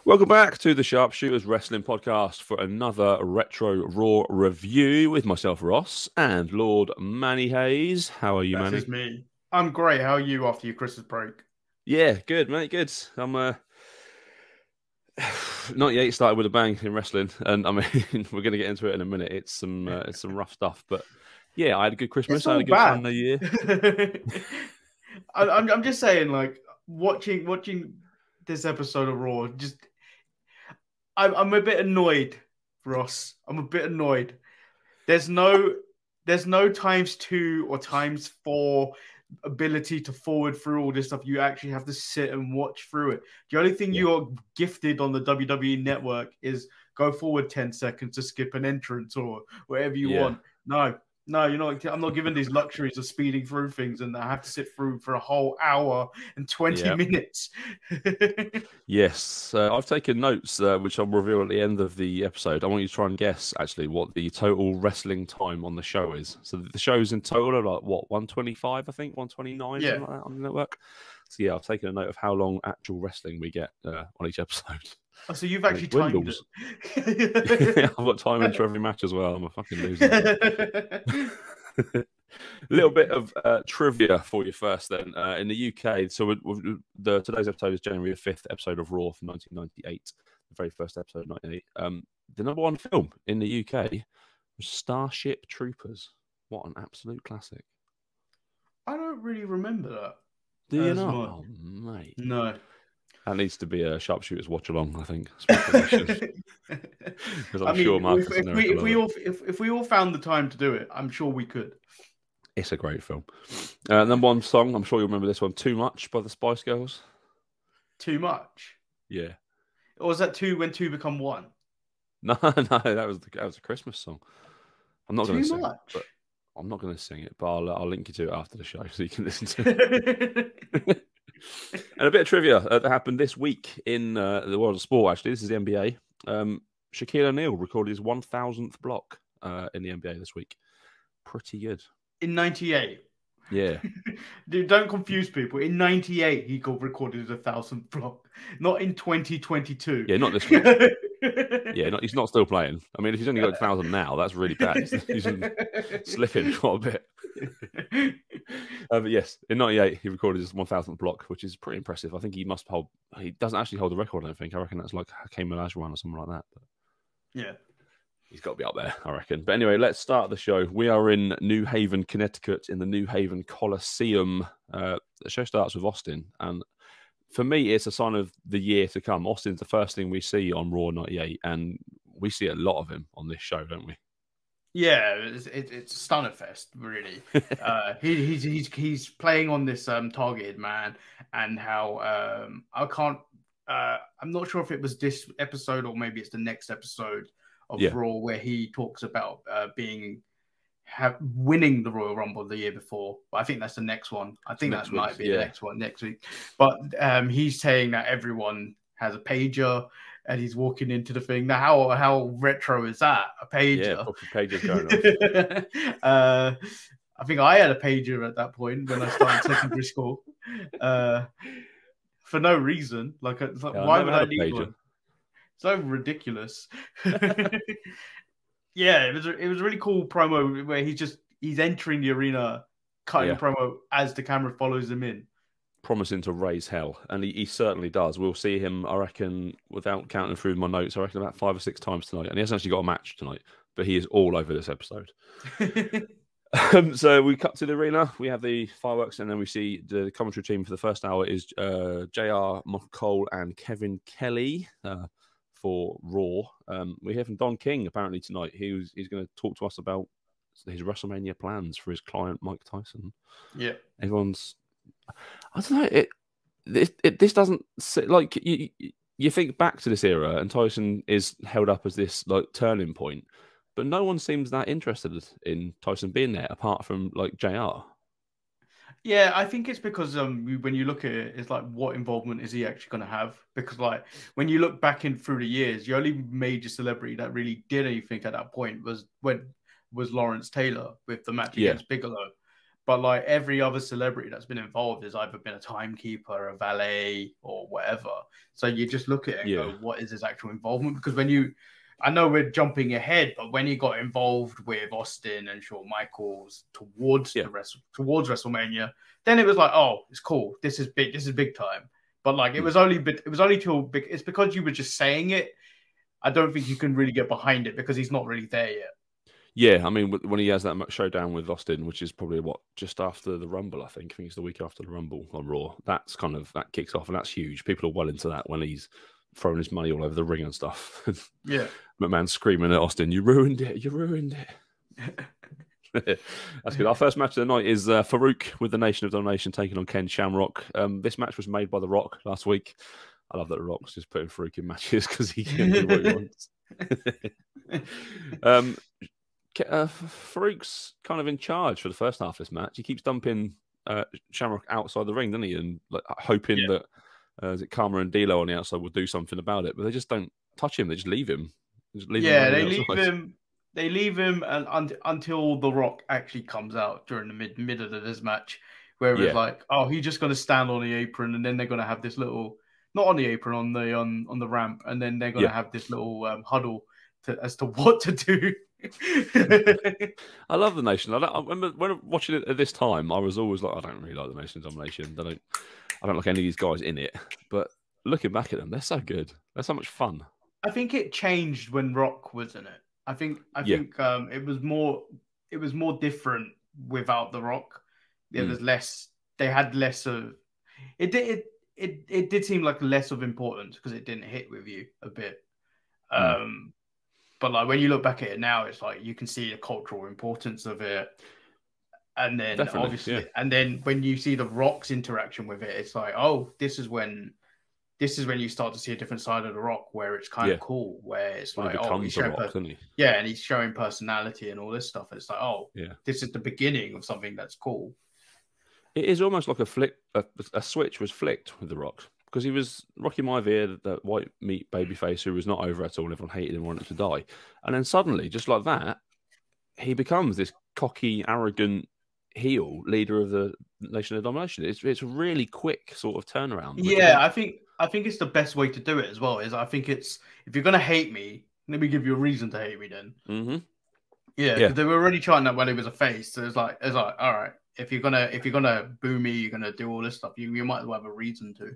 Welcome back to the Sharpshooters Wrestling Podcast for another Retro Raw review with myself, Ross, and Lord Manny Hayes. How are you, Manny? That is me. I'm great. How are you after your Christmas break? Yeah, good, mate, good. I'm 98 started with a bang in wrestling, and I mean, we're going to get into it in a minute. It's some rough stuff, but yeah, I had a good Christmas. It's I had all a good fun bad. New Year. I'm just saying, like watching this episode of Raw. I'm a bit annoyed, Ross. I'm a bit annoyed. There's no times 2 or times 4 ability to forward through all this stuff. You actually have to sit and watch through it. The only thing you're gifted on the WWE network is go forward 10 seconds to skip an entrance or whatever you want. No, you're not. I'm not given these luxuries of speeding through things, and I have to sit through for a whole hour and 20 minutes. Yes, I've taken notes, which I'll reveal at the end of the episode. I want you to try and guess, actually, what the total wrestling time on the show is. So the shows in total are like, what, 125, I think? 129, something like that on the network? So yeah, I've taken a note of how long actual wrestling we get on each episode. Oh, so you've actually timed it. I've got timing for every match as well. I'm a fucking loser. A little bit of trivia for you first then. In the UK, so today's episode is January 5th episode of Raw from 1998, the very first episode of 98. The number one film in the UK was Starship Troopers. What an absolute classic. I don't really remember that. Do you not? Oh, mate. No. That needs to be a Sharpshooters watch along, I think. Because I'm sure Marcus and Eric if we all found the time to do it, I'm sure we could. It's a great film. Number one song, I'm sure you remember this one, Too Much by the Spice Girls. Too Much? Yeah. Or was that two when two become one? No, that was a Christmas song. I'm not going to sing it, but I'm not going to sing it, but I'll link you to it after the show so you can listen to it. And a bit of trivia that happened this week in the world of sport, actually. This is the NBA. Shaquille O'Neal recorded his 1,000th block in the NBA this week. Pretty good. In 98? Yeah. Dude, don't confuse people. In 98, he got recorded his 1,000th block. Not in 2022. Yeah, not this week. Yeah, he's not still playing. I mean, if he's only got 1,000 now, that's really bad. He's slipping quite a bit. But yes, in 98, he recorded his 1,000th block, which is pretty impressive. I think he doesn't actually hold the record, I don't think. I reckon that's like Hakeem Olajuwon or something like that. But yeah. He's got to be up there, I reckon. But anyway, let's start the show. We are in New Haven, Connecticut, in the New Haven Coliseum. The show starts with Austin, and for me, it's a sign of the year to come. Austin's the first thing we see on Raw 98, and we see a lot of him on this show, don't we? Yeah, it's a stunner fest, really. He's playing on this targeted man, and how I'm not sure if it was this episode or maybe it's the next episode of Raw where he talks about winning the Royal Rumble the year before. But I think that's the next one. I think that might be the next one next week. But he's saying that everyone has a pager and he's walking into the thing. Now, how retro is that? A pager? Yeah, pager's going off. I think I had a pager at that point when I started secondary school. For no reason. Why would I need one? So ridiculous. Yeah, it was a really cool promo where he's entering the arena, cutting a promo as the camera follows him in. Promising to raise hell, and he certainly does. We'll see him, I reckon, without counting through my notes, I reckon about 5 or 6 times tonight. And he hasn't actually got a match tonight, but he is all over this episode. So we cut to the arena, we have the fireworks, and then we see the commentary team for the first hour is JR, Michael Cole, and Kevin Kelly for Raw. We hear from Don King apparently tonight. He's going to talk to us about his WrestleMania plans for his client Mike Tyson. Yeah, everyone's. I don't know. This doesn't like you think back to this era, and Tyson is held up as this like turning point, but no one seems that interested in Tyson being there apart from like JR. Yeah, I think it's because when you look at it, it's like, what involvement is he actually going to have? Because like when you look back through the years, the only major celebrity that really did anything at that point was Lawrence Taylor with the match against Bigelow. But like every other celebrity that's been involved has either been a timekeeper, a valet, or whatever. So you just look at it and go, what is his actual involvement? Because I know we're jumping ahead, but when he got involved with Austin and Shawn Michaels towards WrestleMania, then it was like, oh, it's cool. This is big. This is big time. But like it was only till big. It's because you were just saying it. I don't think you can really get behind it because he's not really there yet. Yeah, I mean, when he has that showdown with Austin, which is probably just after the Rumble, I think it's the week after the Rumble on Raw. That kicks off, and that's huge. People are well into that when he's throwing his money all over the ring and stuff. Yeah, McMahon screaming at Austin, "You ruined it! You ruined it!" That's good. Our first match of the night is Farouk with the Nation of Domination taking on Ken Shamrock. This match was made by The Rock last week. I love that The Rock's just putting Farouk in matches because he can do what he wants. Farouk's kind of in charge for the first half of this match. He keeps dumping Shamrock outside the ring, doesn't he? And like, hoping that is it Karma and D'Lo on the outside will do something about it, but they just don't touch him. They just leave him. They leave him until The Rock actually comes out during the middle of this match, where it's like, oh, he's just going to stand on the apron, and then they're going to have this little, not on the apron, on the ramp, and then they're going to have this little huddle as to what to do. I love the Nation. I remember when watching it at this time, I was always like, I don't really like the Nation Domination. I don't like any of these guys in it. But looking back at them, they're so good. They're so much fun. I think it changed when Rock was in it. I think it was more different without The Rock. There was less. They had less of it. It did seem like less of importance because it didn't hit with you a bit. But like when you look back at it now, it's like you can see the cultural importance of it, and then and then when you see the Rock's interaction with it, it's like, oh, this is when you start to see a different side of the Rock, where it's kind of cool, where it's like, oh, he's showing and he's showing personality and all this stuff. It's like, oh, this is the beginning of something that's cool. It is almost like a switch was flicked with the Rock. Because he was Rocky Maivia, the white meat babyface who was not over at all. Everyone hated him, wanted to die. And then suddenly, just like that, he becomes this cocky, arrogant heel leader of the Nation of Domination. It's a really quick sort of turnaround. Yeah, I think it's the best way to do it as well. I think it's, if you're gonna hate me, let me give you a reason to hate me then. Mm-hmm. Yeah, because they were already trying that when he was a face. So it's like, all right, if you're gonna boo me, you're gonna do all this stuff. You might as well have a reason to.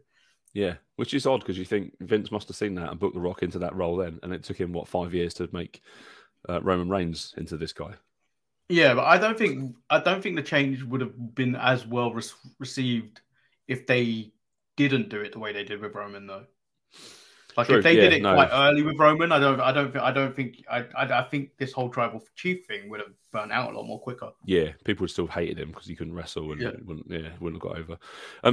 Yeah, which is odd because you think Vince must have seen that and booked The Rock into that role then, and it took him 5 years to make Roman Reigns into this guy. Yeah, but I don't think the change would have been as well received if they didn't do it the way they did with Roman, though. Like if they did it quite early with Roman, I think this whole tribal chief thing would have burnt out a lot more quicker. Yeah, people would still have hated him because he couldn't wrestle and wouldn't have got over.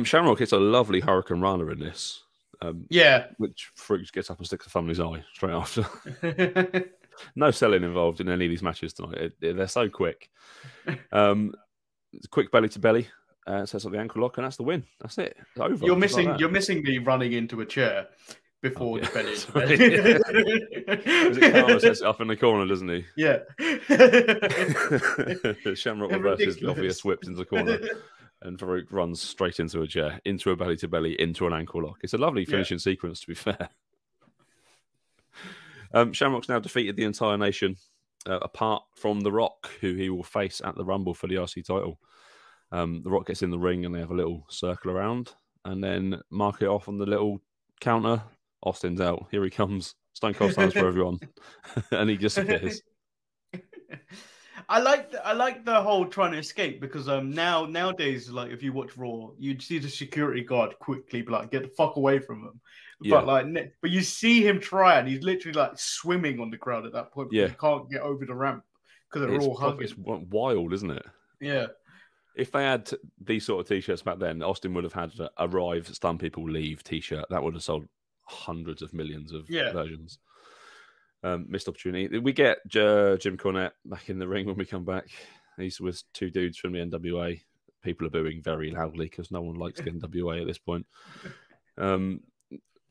Shamrock hits a lovely Hurricane Rana in this. Which Farouk gets up and sticks a thumb in his eye straight after. No selling involved in any of these matches tonight. They're so quick. It's a quick belly to belly. Sets up the ankle lock, and that's the win. That's it. It's over. You're missing me running into a chair before the belly. Karma sets it up in the corner, doesn't he? Yeah. Shamrock reverses the obvious whips into the corner, and Farouk runs straight into a chair, into a belly to belly, into an ankle lock. It's a lovely finishing sequence, to be fair. Shamrock's now defeated the entire Nation, apart from The Rock, who he will face at the Rumble for the RC title. The Rock gets in the ring and they have a little circle around, and then mark it off on the little counter. Austin's out. Here he comes. Stone Cold stands for everyone, and he disappears. I like the whole trying to escape because nowadays, like if you watch Raw, you'd see the security guard quickly be like, get the fuck away from him. But you see him try, and he's literally like swimming on the crowd at that point. Yeah, he can't get over the ramp because they're all hugging. It's wild, isn't it? Yeah. If they had these sort of t-shirts back then, Austin would have had arrive, stun people, leave t-shirt. That would have sold hundreds of millions of versions. Missed opportunity. We get Jim Cornette back in the ring when we come back. He's with two dudes from the NWA. People are booing very loudly because no one likes the NWA at this point.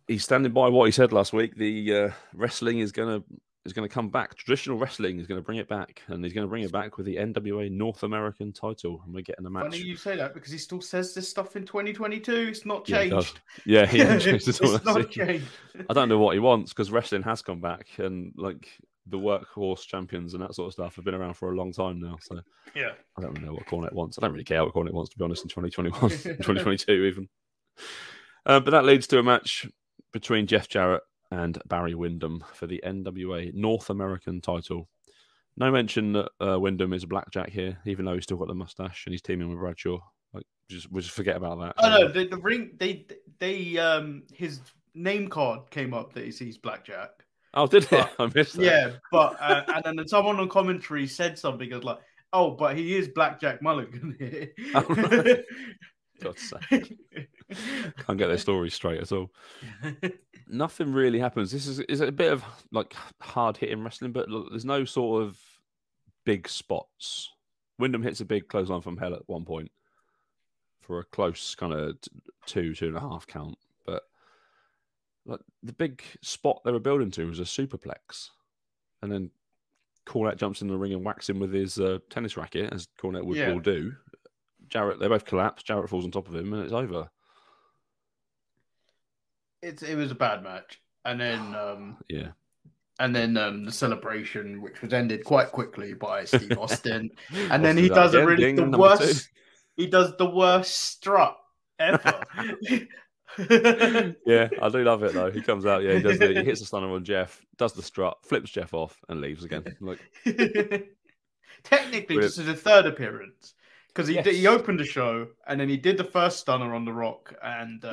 He's standing by what he said last week. The wrestling is going to is going to come back. Traditional wrestling is going to bring it back, and he's going to bring it back with the NWA North American title, and we're getting a match. Funny you say that because he still says this stuff in 2022. It's not changed. Yeah, he hasn't changed at all. It's not changed. I don't know what he wants because wrestling has come back, and like the workhorse champions and that sort of stuff have been around for a long time now. So yeah, I don't really know what Cornette wants. I don't really care what Cornette wants, to be honest, in 2021, 2022 even. But that leads to a match between Jeff Jarrett and Barry Windham for the NWA North American title. No mention that Windham is a blackjack here, even though he's still got the mustache and he's teaming with Bradshaw. Like, we'll just forget about that. Oh no, the ring. They his name card came up that he's blackjack. Oh, did it? I missed that. Yeah, but and then someone on commentary said something as like, "Oh, but he is Blackjack Mulligan here." Oh, right. God's sake. Can't get their stories straight at all. Nothing really happens. This is a bit of like hard hitting wrestling, but look, there's no sort of big spots. Windham hits a big clothesline from hell at one point for a close kind of 2.5 count. But like the big spot they were building to was a superplex, and then Cornette jumps in the ring and whacks him with his tennis racket, as Cornette will do. Jarrett, they both collapse. Jarrett falls on top of him, and it's over. It was a bad match, and then and then the celebration, which was ended quite quickly by Steve Austin, and then he does the worst. He does the worst strut ever. Yeah, I do love it though. He comes out, he hits the stunner on Jeff, does the strut, flips Jeff off, and leaves again. Like technically, this is a third appearance because he opened the show and then he did the first stunner on The Rock and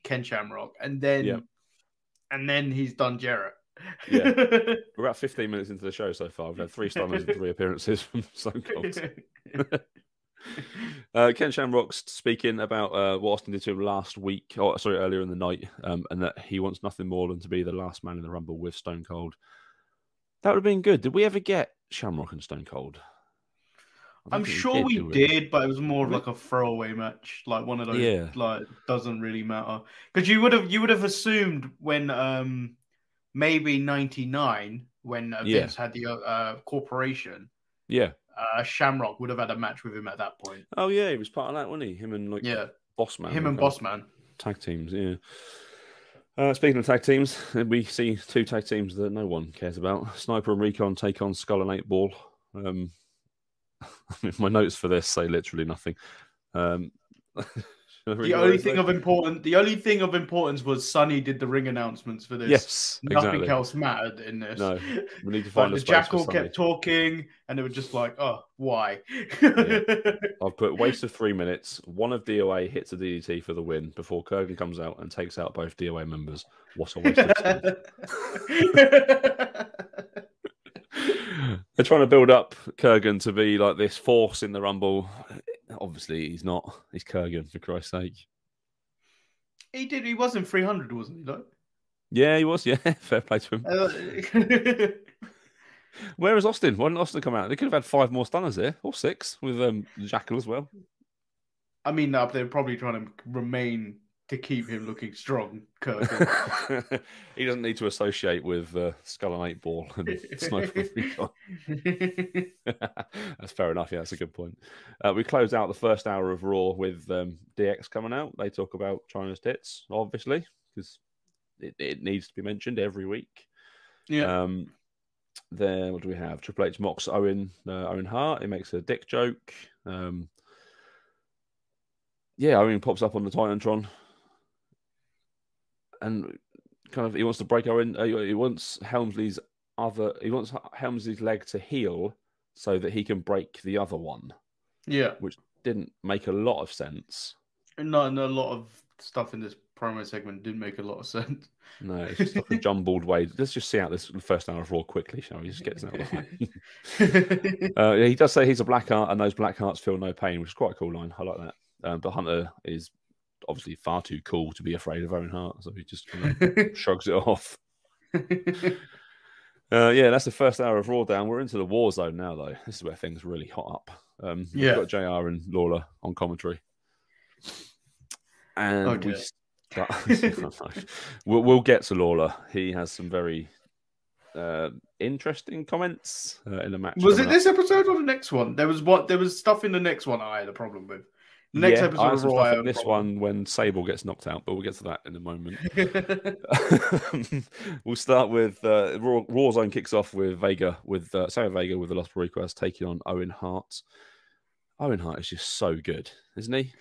Ken Shamrock, and then he's done Jarrett. Yeah, we're about 15 minutes into the show so far. We've had 3 stunners and 3 appearances from Stone Cold. Ken Shamrock's speaking about what Austin did to him earlier in the night, and that he wants nothing more than to be the last man in the Rumble with Stone Cold. That would have been good. Did we ever get Shamrock and Stone Cold? I'm sure we did, but it was more of like a throwaway match, like one of those. Like doesn't really matter because you would have assumed when maybe 99 when Vince had the corporation. Yeah. Shamrock would have had a match with him at that point. Oh yeah, he was part of that, wasn't he? Him and Bossman. Him and Bossman. Tag teams, yeah. Speaking of tag teams, we see 2 tag teams that no one cares about. Sniper and Recon take on Skull and 8 Ball. My notes for this say literally nothing. The only thing of importance was Sonny did the ring announcements for this. Yes, nothing else mattered in this. No, we need to find the Jackal kept talking, and they were just like, "Oh, why?" I've put waste of 3 minutes. One of DOA hits a DDT for the win before Kurgan comes out and takes out both DOA members. What a waste of time. They're trying to build up Kurgan to be like this force in the Rumble. Obviously, he's not. He's Kurgan, for Christ's sake. He was in 300, wasn't he, though? Yeah, he was. Yeah, fair play to him. Where is Austin? Why didn't Austin come out? They could have had 5 more stunners here, or 6, with Jackal as well. I mean, they're probably trying to remain to keep him looking strong, Kurgan. He doesn't need to associate with Skull and 8 Ball and Sniper. That's fair enough. Yeah, that's a good point. We close out the first hour of Raw with DX coming out. They talk about China's tits, obviously, because it needs to be mentioned every week. Yeah. Then what do we have? Triple H mocks Owen Hart. He makes a dick joke. Owen pops up on the Titantron. And kind of, he wants to break Owen. He wants Helmsley's leg to heal so that he can break the other one. Yeah, which didn't make a lot of sense. No, and a lot of stuff in this promo segment didn't make a lot of sense. No, it's just like a jumbled way. Let's just see out this first hour of Raw quickly, shall we? Just get this out of the way. He does say he's a black heart, and those black hearts feel no pain, which is quite a cool line. I like that. But Hunter is obviously far too cool to be afraid of Owen Hart, so he just kind of shrugs it off. That's the first hour of Raw down. We're into the war zone now, though. This is where things really hot up. We've got JR and Lawler on commentary. And we'll get to Lawler. He has some very interesting comments in the match. Was it this episode or the next one? There was stuff in the next one I had a problem with. The next I episode had of some Raw, stuff I in had a this problem. one when Sable gets knocked out, but we'll get to that in a moment. We'll start with Raw Zone kicks off with Sammy Vega with the Los Boricuas taking on Owen Hart. Owen Hart is just so good, isn't he?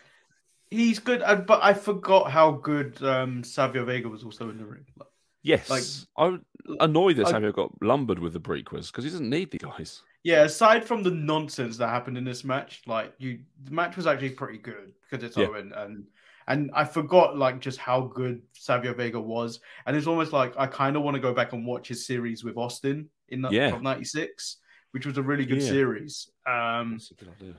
He's good, but I forgot how good Savio Vega was also in the ring. Yes, I'm annoyed that Savio got lumbered with the Boricuas because he doesn't need the guys. Yeah, aside from the nonsense that happened in this match, the match was actually pretty good because it's Owen, and I forgot just how good Savio Vega was, and it's almost like I kind of want to go back and watch his series with Austin from '96, which was a really good series. That's a good idea.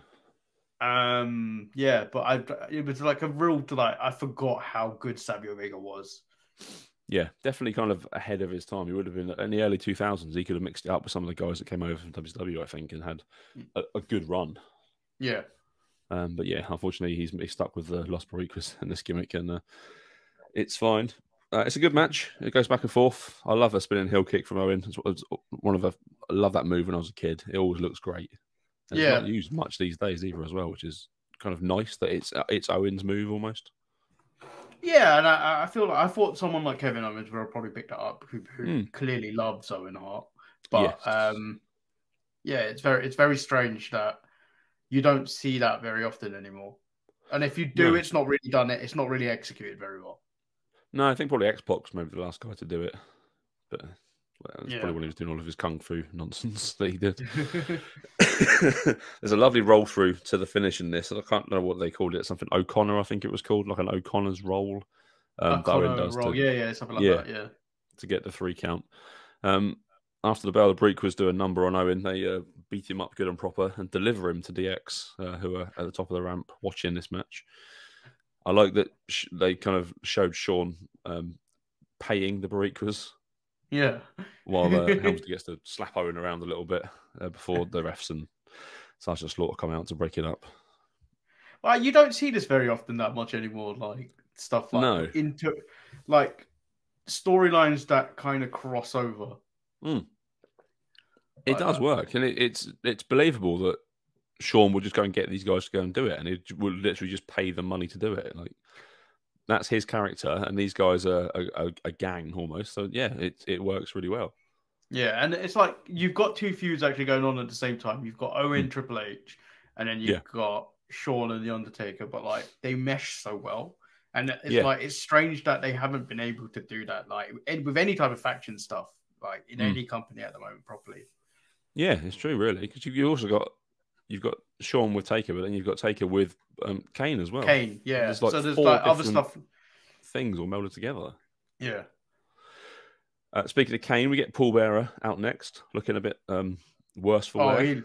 But it was like a real delight. I forgot how good Savio Vega was. Yeah, definitely kind of ahead of his time. He would have been in the early 2000s. He could have mixed it up with some of the guys that came over from WCW, I think, and had a good run. Yeah. But yeah, unfortunately, he's stuck with the Los Boricuas in this gimmick, and it's fine. It's a good match. It goes back and forth. I love a spinning heel kick from Owen. I love that move when I was a kid. It always looks great. And it's not used much these days either, as well, which is kind of nice that it's Owen's move almost. Yeah, and I thought someone like Kevin Owens would have probably picked it up, who clearly loves Owen Hart. But it's very strange that you don't see that very often anymore. And if you do, it's not really done. It's not really executed very well. No, I think probably X-Pac's maybe the last guy to do it, but that's probably when he was doing all of his kung fu nonsense that he did. There's a lovely roll through to the finish in this. I can't know what they called it. Something O'Connor, I think it was called, like an O'Connor's roll. O'Connor roll, something like that. Yeah, to get the 3 count. After the bell, the Boricuas do a number on Owen. They beat him up good and proper and deliver him to DX, who are at the top of the ramp watching this match. I like that they kind of showed Sean paying the Boricuas. Yeah. While Helmsley gets to slap Owen around a little bit before the refs and Sergeant Slaughter come out to break it up. Well, you don't see this very often that much anymore. Stuff into storylines that kind of cross over. It does work, and it's believable that Sean would just go and get these guys to go and do it, and he would literally just pay them money to do it. That's his character, and these guys are a gang almost. So yeah, it works really well. Yeah, and it's like you've got 2 feuds actually going on at the same time. You've got Owen, Triple H, and then you've got Shawn and The Undertaker, but they mesh so well. And it's it's strange that they haven't been able to do that with any type of faction stuff, in any company at the moment properly. Yeah, it's true, really, because you've got Shawn with Taker, but then you've got Taker with Kane as well. Kane, yeah. There's there's other stuff, things all melded together. Yeah. Speaking of Kane, we get Paul Bearer out next, looking a bit worse for wear.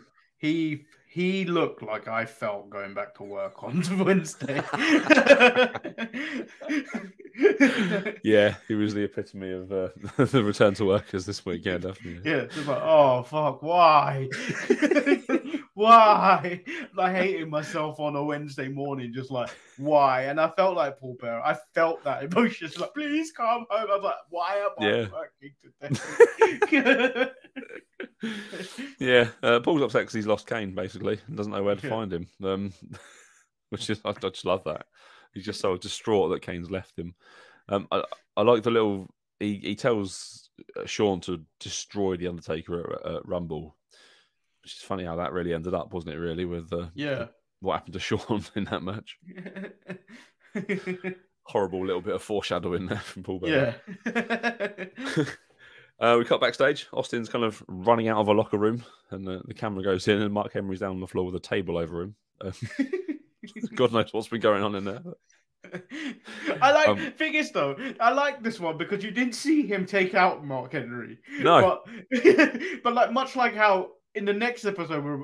He looked like I felt going back to work on Wednesday. Yeah, he was the epitome of the return to workers this weekend, definitely. Yeah, just oh fuck, why? Why? Hating myself on a Wednesday morning, just why? And I felt like Paul Bearer. I felt that emotion, please come home. I was like, why am I working today? Yeah, Paul's upset because he's lost Kane, basically, and doesn't know where to find him. Which is, I just love that. He's just so distraught that Kane's left him. I like the little. He tells Shawn to destroy the Undertaker at Rumble, which is funny how that really ended up, wasn't it? Really, with what happened to Shawn in that match. Horrible little bit of foreshadowing there from Paul Bearer. We cut backstage. Austin's kind of running out of a locker room, and the camera goes in, and Mark Henry's down on the floor with a table over him. God knows what's been going on in there. Thing is though, I like this one because you didn't see him take out Mark Henry. No, but much like how in the next episode,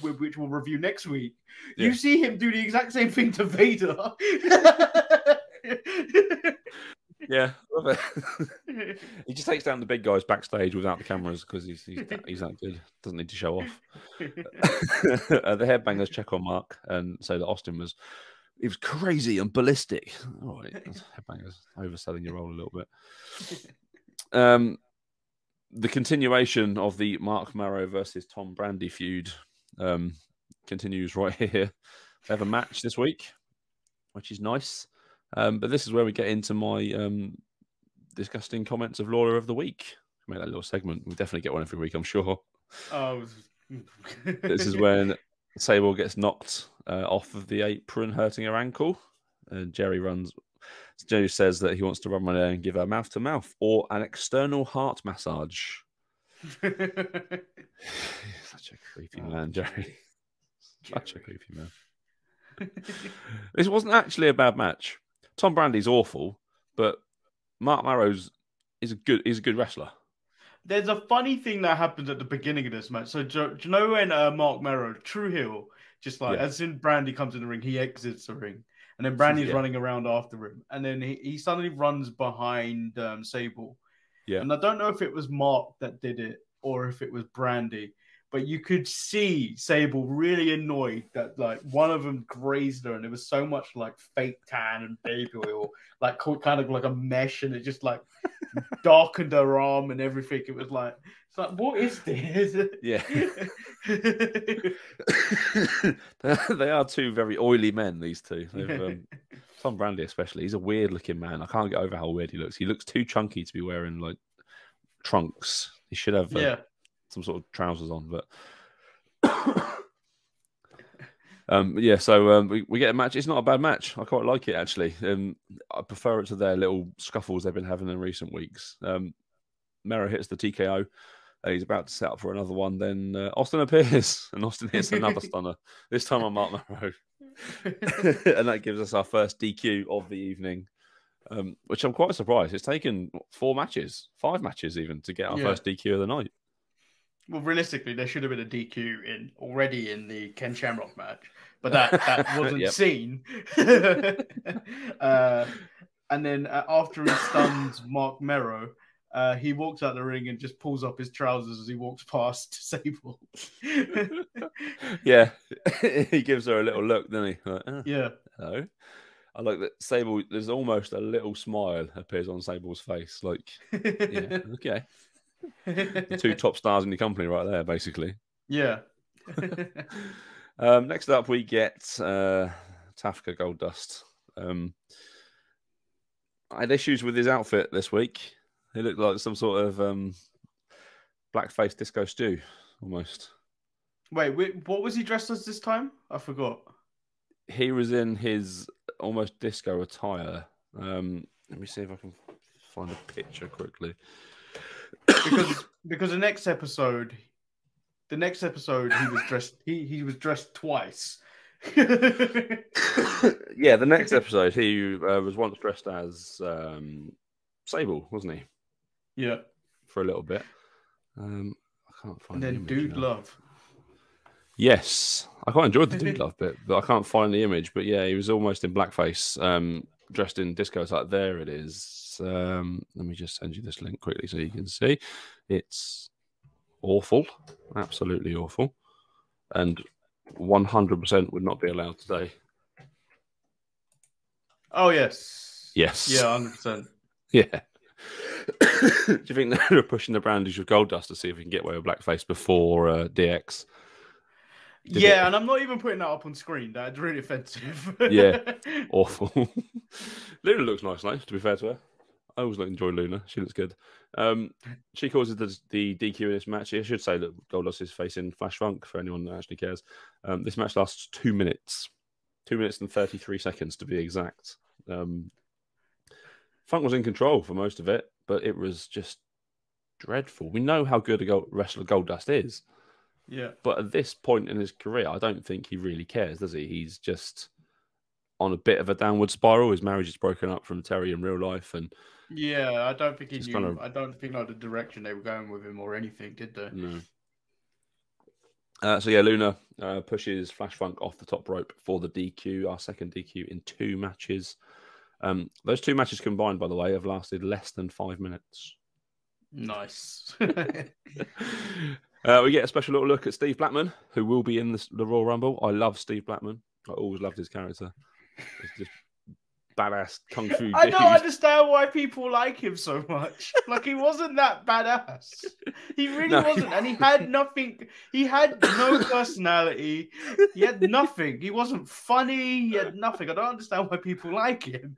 which we'll review next week, you see him do the exact same thing to Vader. Yeah, love it. He just takes down the big guys backstage without the cameras because he's that good. Doesn't need to show off. The headbangers check on Mark and say that Austin was crazy and ballistic. All right, headbangers overselling your role a little bit. the continuation of the Mark Marrow versus Tom Brandi feud continues right here. They have a match this week, which is nice. But this is where we get into my disgusting comments of Laura of the Week. Make that little segment. We'll definitely get one every week, I'm sure. Oh, This is when Sable gets knocked off of the apron, hurting her ankle. And Jerry says that he wants to run my there and give her mouth to mouth or an external heart massage. Such a creepy man, Jerry. Such a creepy man. This wasn't actually a bad match. Tom Brandi's awful, but Mark Marrow's is a good wrestler. There's a funny thing that happens at the beginning of this match. So do you know when Mark Marrow, True Heel, just like as soon as Brandi comes in the ring, he exits the ring. And then Brandi's running around after him. And then he suddenly runs behind Sable. Yeah. And I don't know if it was Mark that did it or if it was Brandi. But you could see Sable really annoyed that like one of them grazed her and there was so much like fake tan and baby oil, like kind of like a mesh, and it just like darkened her arm and everything. It was like, it's like, what is this? Yeah. They are two very oily men, these two. Tom Brandi especially. He's a weird looking man. I can't get over how weird he looks. He looks too chunky to be wearing like trunks. He should have some sort of trousers on, but so we get a match. It's not a bad match. I quite like it, actually. I prefer it to their little scuffles they've been having in recent weeks. Mero hits the TKO. He's about to set up for another one. Then Austin appears, and Austin hits another stunner, this time on Mark Mero. And that gives us our first DQ of the evening, which I'm quite surprised. It's taken 5 matches even, to get our first DQ of the night. Well, realistically, there should have been a DQ already in the Ken Shamrock match, but that wasn't seen. And then after he stuns Mark Mero, he walks out the ring and just pulls up his trousers as he walks past Sable. Yeah, he gives her a little look, doesn't he? Like, hello. I like that Sable. There's almost a little smile appears on Sable's face, like, yeah, okay. The 2 top stars in the company right there, basically. Yeah. Next up, we get Tafka Goldust. I had issues with his outfit this week. He looked like some sort of blackface disco stew, almost. Wait, what was he dressed as this time? I forgot. He was in his almost disco attire. Let me see if I can find a picture quickly. Because the next episode he was dressed. He was dressed twice. Yeah, the next episode he was once dressed as Sable, wasn't he? Yeah, for a little bit. I can't find. And then Dude Love. Yes, I quite enjoyed the Dude Love bit, but I can't find the image. But yeah, he was almost in blackface, dressed in disco. It's like, there it is. Let me just send you this link quickly so you can see. It's awful, absolutely awful, and 100% would not be allowed today. Oh yes, yeah, 100%. Yeah. Do you think they're pushing the Brandies with Goldust to see if we can get away with blackface before DX? And I'm not even putting that up on screen. That's really offensive. Yeah, awful. Luna looks nice, to be fair to her. I always enjoy Luna. She looks good. She causes the DQ in this match. I should say that Goldust is facing Flash Funk for anyone that actually cares. This match lasts 2 minutes. 2 minutes and 33 seconds to be exact. Funk was in control for most of it, but it was just dreadful. We know how good a wrestler Goldust is. Yeah. But at this point in his career, I don't think he really cares, does he? He's just on a bit of a downward spiral. His marriage is broken up from Terry in real life, and I don't think he knew. I don't think the direction they were going with him or anything, did they? No. Luna pushes Flash Funk off the top rope for the DQ, our second DQ in 2 matches. Those 2 matches combined, by the way, have lasted less than 5 minutes. Nice. We get a special little look at Steve Blackman, who will be in the Royal Rumble. I love Steve Blackman. I always loved his character. He's just badass kung fu dude. I don't understand why people like him so much. Like, he wasn't that badass. He really wasn't. And he had nothing. He had no personality. He had nothing. He wasn't funny. He had nothing. I don't understand why people like him.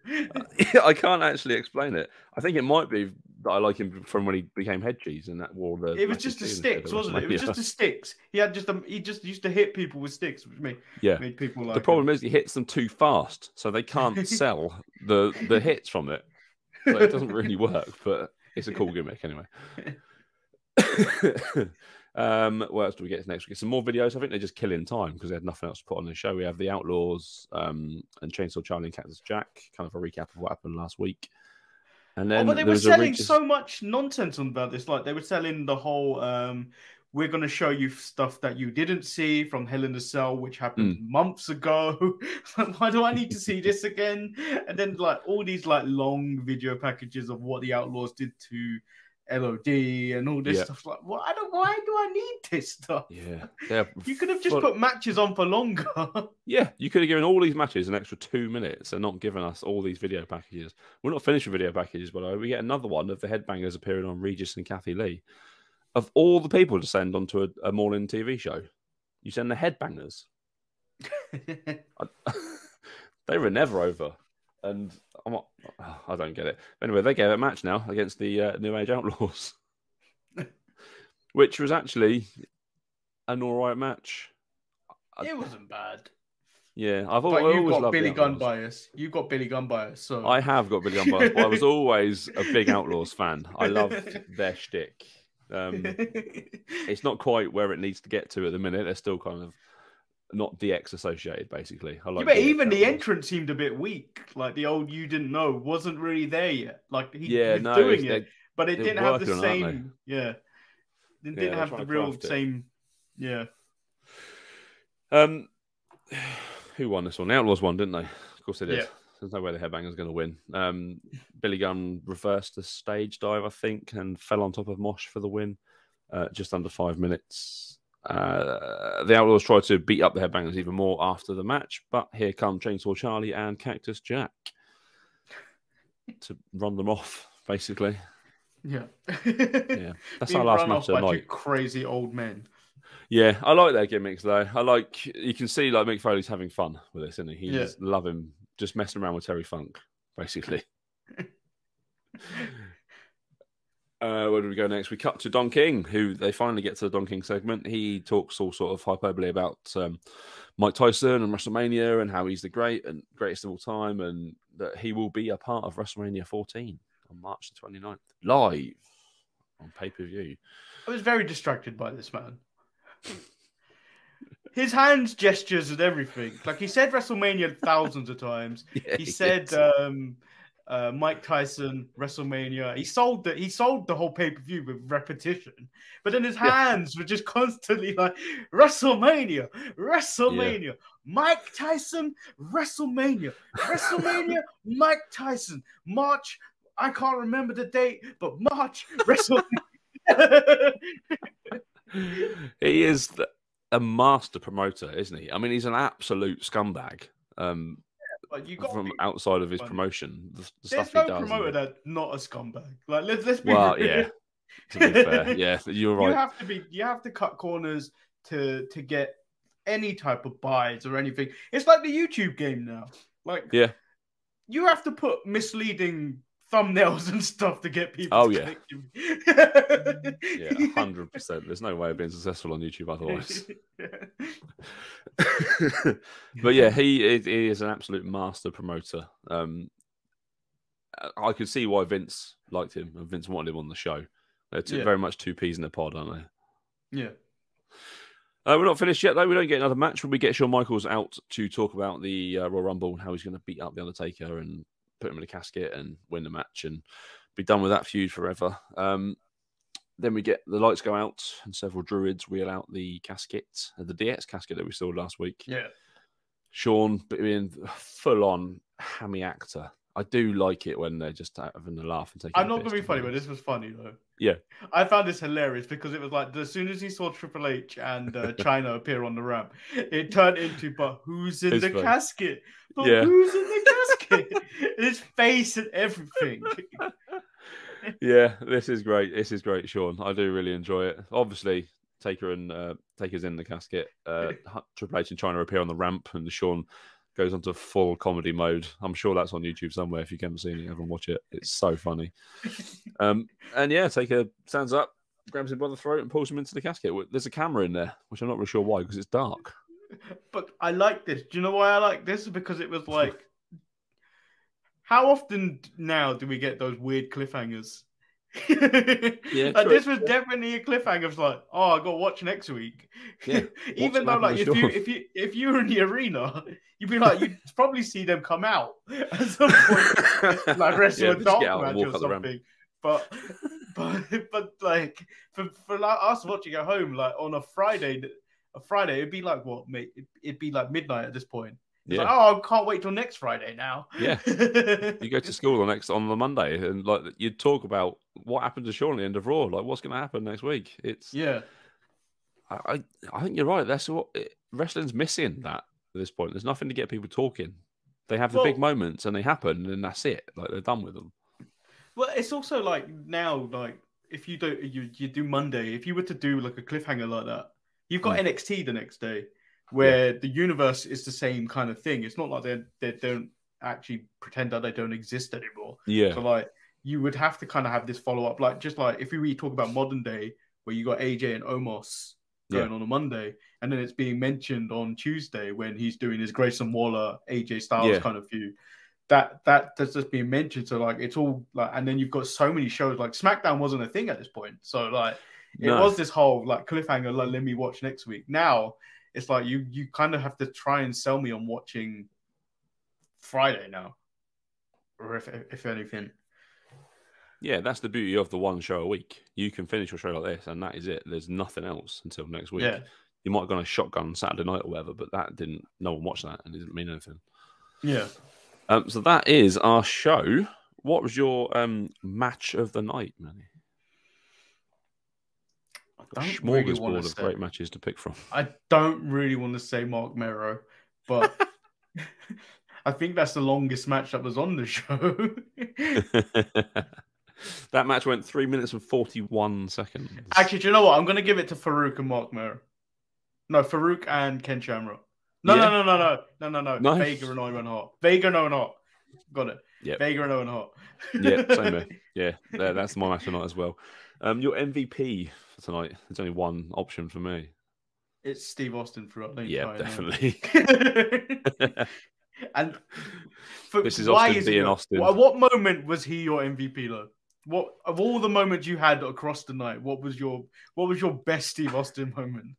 I can't actually explain it. I think it might be that I like him from when he became head cheese and that wore the. It was just the sticks, wasn't it? It was just the sticks. He just used to hit people with sticks, which made people like. The problem is he hits them too fast, so they can't sell the hits from it. So it doesn't really work, but it's a cool gimmick anyway. What else do we get next? We get some more videos. I think they're just killing time because they had nothing else to put on the show. We have the Outlaws and Chainsaw Charlie and Cactus Jack, kind of a recap of what happened last week. And then but they were selling so much nonsense about this. Like, they were selling the whole we're going to show you stuff that you didn't see from Hell in a Cell, which happened months ago. Why do I need to see this again? And then, like, all these like long video packages of what the Outlaws did to LOD and all this stuff. Like, why do I need this stuff? Yeah, you could have just put matches on for longer. Yeah, you could have given all these matches an extra 2 minutes and not given us all these video packages. We're not finished with video packages, by the way. We get another one of the Headbangers appearing on Regis and Kathy Lee. Of all the people to send onto a morning TV show, you send the Headbangers. They were never over. And I don't get it. Anyway, they gave a match now against the New Age Outlaws, which was actually an all right match. It wasn't bad. Yeah, you've got Billy Gunn bias. You've got Billy Gunn bias. So I have got Billy Gunn bias, but I was always a big Outlaws fan. I loved their shtick. It's not quite where it needs to get to at the minute. They're still kind of not DX associated, basically. I like but even the entrance seemed a bit weak. Like, the old "You Didn't Know" wasn't really there yet. Like, he was doing it, but it didn't have the same. It didn't have the real same. Yeah. Who won this one? The Outlaws won, didn't they? Of course they did. Yeah. There's no way the Headbanger's going to win. Billy Gunn reversed the stage dive, I think, and fell on top of Mosh for the win. Just under 5 minutes. The Outlaws tried to beat up the Headbangers even more after the match, but here come Chainsaw Charlie and Cactus Jack to run them off, basically. Yeah. That's our last match of the night. Crazy old men. Yeah, I like their gimmicks though. You can see like Mick Foley's having fun with this, isn't he? He's loving just messing around with Terry Funk, basically. Where do we go next? We cut to Don King, who they finally get to the Don King segment. He talks all sort of hyperbole about Mike Tyson and WrestleMania and how he's the greatest of all time, and that he will be a part of WrestleMania 14 on March the 29th, live on pay-per-view. I was very distracted by this man. His hands, gestures, and everything. Like, he said WrestleMania thousands of times. He said Mike Tyson, WrestleMania. He sold the whole pay-per-view with repetition. But then his hands were just constantly like, WrestleMania, Mike Tyson, WrestleMania, Mike Tyson, March. I can't remember the date, but March, WrestleMania. He is a master promoter, isn't he? I mean, he's an absolute scumbag. From outside of his promotion, the stuff he does. There's no promoter that's not a scumbag. Like, let's be real. Yeah. To be fair, yeah, you're right. You have to cut corners to get any type of buys or anything. It's like the YouTube game now. Like, you have to put misleading thumbnails and stuff to get people. Oh, to click you. Yeah, 100%. There's no way of being successful on YouTube otherwise. But yeah, he is an absolute master promoter. I could see why Vince liked him and Vince wanted him on the show. They're very much two peas in a pod, aren't they? Yeah. We're not finished yet, though. We don't get another match when we get Shawn Michaels out to talk about the Royal Rumble and how he's going to beat up The Undertaker and put him in a casket and win the match and be done with that feud forever. Then we get the lights go out and several druids wheel out the casket, the DX casket that we saw last week. Yeah. Shawn being full-on hammy actor. I do like it when they're just having a laugh and taking. I'm not going to be funny, but this was funny though. Yeah, I found this hilarious because it was like as soon as he saw Triple H and China appear on the ramp, it turned into "But who's in the casket? But who's in the casket?" his face and everything. Yeah, this is great. This is great, Sean. I do really enjoy it. Obviously, Taker's in the casket. Triple H and trying to appear on the ramp, and Sean goes onto full comedy mode. I'm sure that's on YouTube somewhere. If you haven't seen it, everyone watch it. It's so funny. And yeah, Taker stands up, grabs him by the throat, and pulls him into the casket. There's a camera in there, which I'm not really sure why, because it's dark. But I like this. Do you know why I like this? Because it was like, how often now do we get those weird cliffhangers? Yeah, like, this was definitely a cliffhanger. It's like, oh, I got to watch next week. Yeah, even though, like, if you were in the arena, you'd be like, you'd probably see them come out at some point, like wrestle a dark match or something. But like for like us watching at home, like on a Friday, it'd be like what, mate? It'd be like midnight at this point. It's like, oh, I can't wait till next Friday now. Yeah, you go to school on the Monday, and like you'd talk about what happened to Sean at the end of Raw, like what's going to happen next week. I think you're right. That's what wrestling's missing. That at this point, there's nothing to get people talking. They have the big moments, and they happen, and that's it. Like they're done with them. Well, it's also like now, like if you do Monday, if you were to do like a cliffhanger like that, you've got NXT the next day, where the universe is the same kind of thing. It's not like they don't actually pretend that they don't exist anymore. Yeah. So like you would have to kind of have this follow up, like just like if we really talk about modern day, where you got AJ and Omos going on a Monday, and then it's being mentioned on Tuesday when he's doing his Grayson Waller, AJ Styles kind of feud. That's just being mentioned. So like it's all like, and then you've got so many shows. Like SmackDown wasn't a thing at this point, so like it was this whole like cliffhanger. Like, let me watch next week. Now it's like you kind of have to try and sell me on watching Friday now, or if anything. Yeah, that's the beauty of the one show a week. You can finish your show like this, and that is it. There's nothing else until next week. Yeah. You might have gone a shotgun Saturday night or whatever, but no one watched that, and it didn't mean anything. Yeah. So that is our show. What was your match of the night, Manny? A smorgasbord of great matches to pick from. I don't really want to say Mark Mero, but I think that's the longest match that was on the show. That match went 3 minutes and 41 seconds. Actually, do you know what? I'm going to give it to Farouk and Mark Mero. No, Farouk and Ken Shamrock. No. Vega and Owen Hart. Vega and Owen Hart. Got it. Yeah. Vega and Owen Hart. Yeah, same here. Yeah, that's my match tonight as well. Your MVP for tonight. There's only one option for me. It's Steve Austin throughout the entire night. Definitely. And this is Austin being Austin. What moment was he your MVP though? What of all the moments you had across the night? What was your best Steve Austin moment?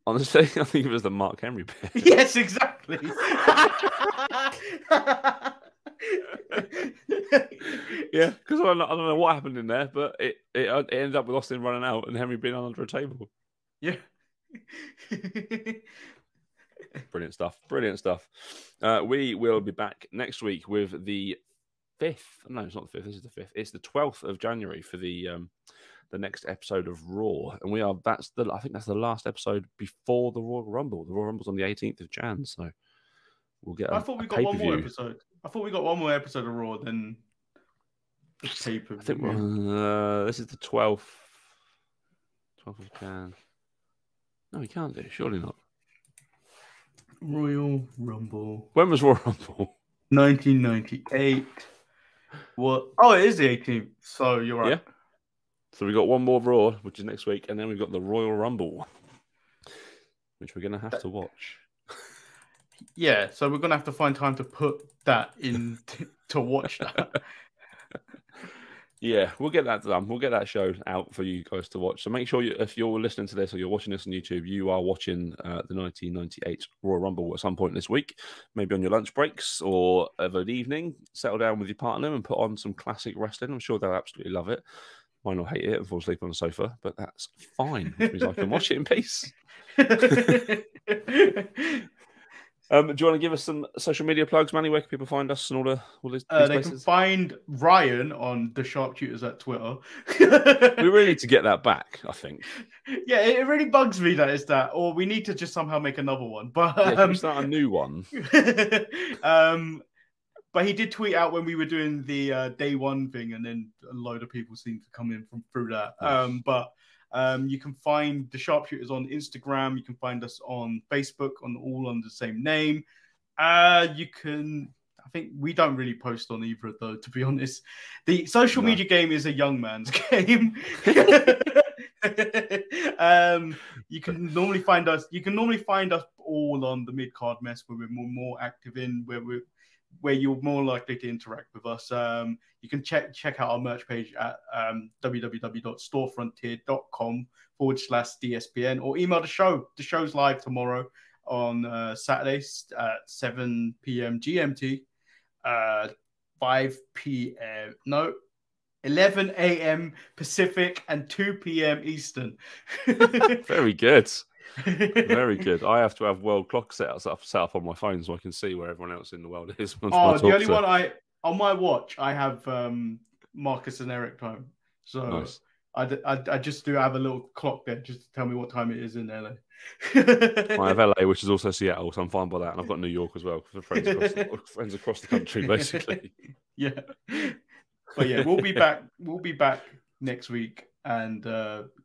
Honestly, I think it was the Mark Henry bit. Yes, exactly. Yeah, because I don't know what happened in there, but it ended up with Austin running out and Henry being under a table. Yeah. Brilliant stuff. We will be back next week with the 5th. No, it's not the 5th. This is the 5th. It's the 12th of January for the next episode of Raw, and I think that's the last episode before the Royal Rumble. The Royal Rumble's on the 18th of Jan, so we'll get. I thought we got one more episode. I thought we got one more episode of Raw than the pay-per-view. I think this is the 12th. 12th of Jan. No, we can't do it. Surely not. Royal Rumble. When was Royal Rumble? 1998. What? Oh, it is the 18th. So you're right. Yeah. So we got one more Raw, which is next week, and then we've got the Royal Rumble, which we're going to have to watch. Yeah, so we're going to have to find time to put that in to watch that. Yeah, we'll get that done. We'll get that show out for you guys to watch. So make sure if you're listening to this or you're watching this on YouTube, you are watching the 1998 Royal Rumble at some point this week, maybe on your lunch breaks or of an evening. Settle down with your partner and put on some classic wrestling. I'm sure they'll absolutely love it. Might not hate it and fall asleep on the sofa, but that's fine, which means I can watch it in peace. Do you want to give us some social media plugs, Manny? Where can people find us and all these they places? can find Ryan on the Sharpshooters at Twitter. We really need to get that back, I think. Yeah, it really bugs me that it's that, or we need to just somehow make another one. But can we start a new one? But he did tweet out when we were doing the day one thing, and then a load of people seemed to come in through that. Nice. You can find the Sharpshooters on Instagram. You can find us on Facebook, all under the same name. You can. I think we don't really post on either, though. To be honest, the social media game is a young man's game. You can normally find us. You can normally find us all on the mid card mess, where we're more active in, where you're more likely to interact with us. You can check out our merch page at www.storefrontier.com/DSPN, or email the show. The show's live tomorrow on Saturdays at 7 p.m. GMT, 5 p.m. No, 11 a.m. Pacific, and 2 p.m. Eastern. Very good. Very good. I have to have world clock set up on my phone so I can see where everyone else in the world is. The only one on my watch, I have Marcus and Eric time. So nice. I just do have a little clock there just to tell me what time it is in LA. I have LA, which is also Seattle, so I'm fine by that. And I've got New York as well, for friends across the country, basically. Yeah. But yeah, we'll be back. We'll be back next week, and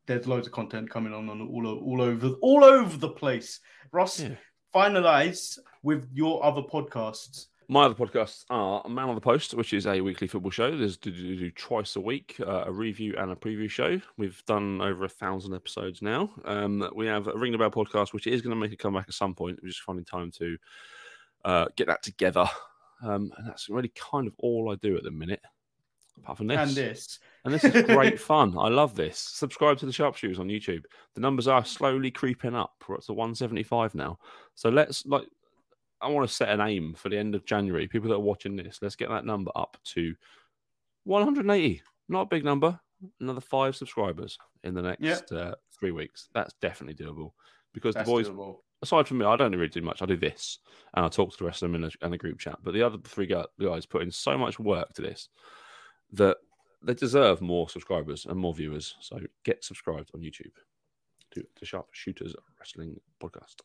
there's loads of content coming on all over the place. Ross, finalize with your other podcasts. My other podcasts are Man on the Post, which is a weekly football show. There's to do twice a week, a review and a preview show. We've done over 1,000 episodes now. We have a Ring the Bell podcast, which is going to make a comeback at some point. We're just finding time to get that together. And that's really kind of all I do at the minute. Apart from this. And this is great fun. I love this. Subscribe to the Sharpshooters on YouTube. The numbers are slowly creeping up. We're up to 175 now. So I want to set an aim for the end of January. People that are watching this, let's get that number up to 180. Not a big number. Another 5 subscribers in the next 3 weeks. That's definitely doable. Because the boys, aside from me, I don't really do much. I do this. And I talk to the rest of them in a group chat. But the other 3 guys put in so much work to this that they deserve more subscribers and more viewers. So get subscribed on YouTube to the Sharpshooters Wrestling Podcast.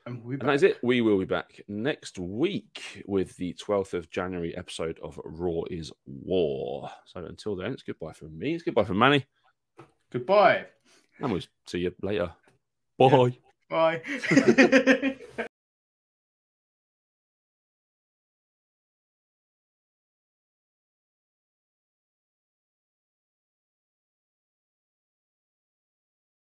And that is it. We will be back next week with the 12th of January episode of Raw is War. So until then, it's goodbye from me. It's goodbye from Manny. Goodbye. And we'll see you later. Bye. Yeah. Bye.